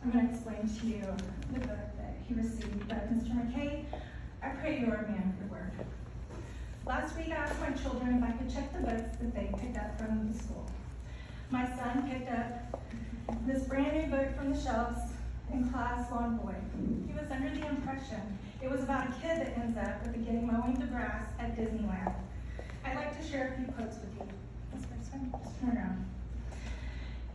I'm going to explain to you the book that he received. But Mr. McKay, I pray you are a man of your word. Last week I asked my children if I could check the books that they picked up from the school. My son picked up this brand new book from the shelves in class, Lawn Boy. He was under the impression it was about a kid that ends up at the beginning mowing the grass at Disneyland. I'd like to share a few quotes with you. This first one, just turn around.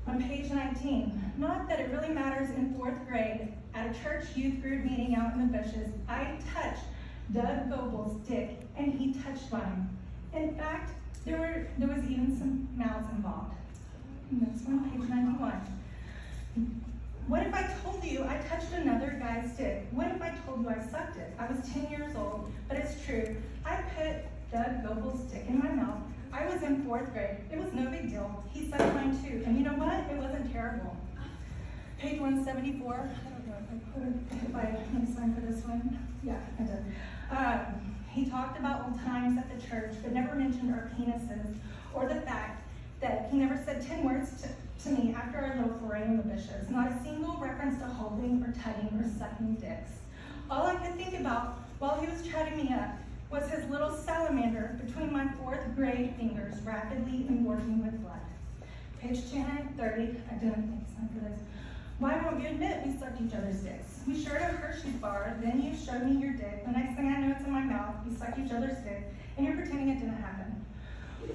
On page 19, not that it really matters in 4th grade, at a church youth group meeting out in the bushes, I touched Doug Goebel's dick and he touched mine. In fact, there was even some mouths involved. Next one, page 91. What if I told you I touched another guy's dick? What if I told you I sucked it? I was 10 years old, but it's true. I put Doug Goebel's dick in my mouth. I was in 4th grade. It was no big deal. He sucked mine too. And you know what? It wasn't terrible. Page 174. I don't know if I need a sign for this one. Yeah, I did. He talked about old times at the church, but never mentioned our penises or the fact that he never said 10 words to me after our little foray in the bushes. Not a single reference to holding or tugging or sucking dicks. All I could think about while he was chatting me up was his little salamander between my 4th grade fingers, rapidly engorging with blood. Page 230, I didn't make a sign for this. Why won't you admit we sucked each other's dicks? We shared a Hershey's bar, then you showed me your dick. The next thing I know, it's in my mouth. We sucked each other's dick, and you're pretending it didn't happen.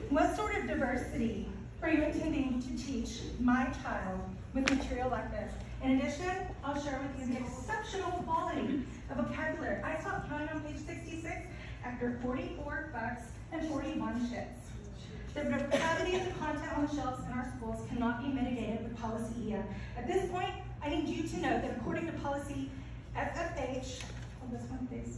What sort of diversity are you intending to teach my child with material like this? In addition, I'll share with you the exceptional quality of vocabulary. I stopped counting on page 66 after 44 bucks and 41 shits. The depravity of the content on the shelves in our schools cannot be mitigated with policy EA. At this point, I need you to know that according to policy FFH, hold this one please,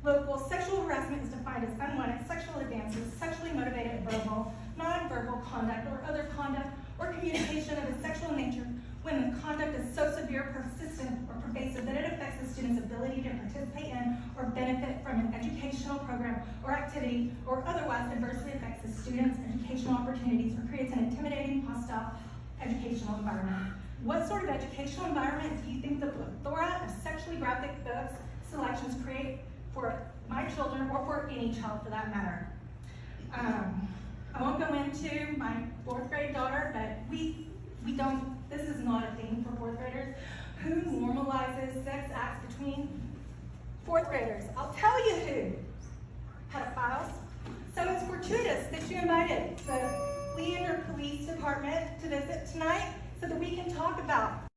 local sexual harassment is defined as unwanted sexual advances, sexually motivated verbal, non-verbal conduct, or other conduct or communication of a sexual nature when the conduct is so severe, persistent, or pervasive that it affects the student's ability to participate in or benefit from an educational program or activity, or otherwise adversely affects the student's educational opportunities or creates an intimidating, hostile educational environment. What sort of educational environment do you think the plethora of sexually graphic books selections create for my children, or for any child for that matter? I won't go into my 4th grade daughter, but we don't, this is not a thing for 4th graders. Who normalizes sex acts between 4th graders? I'll tell you who. Pedophiles. So it's fortuitous that you invited the Leander Police Department to visit tonight so that we can talk about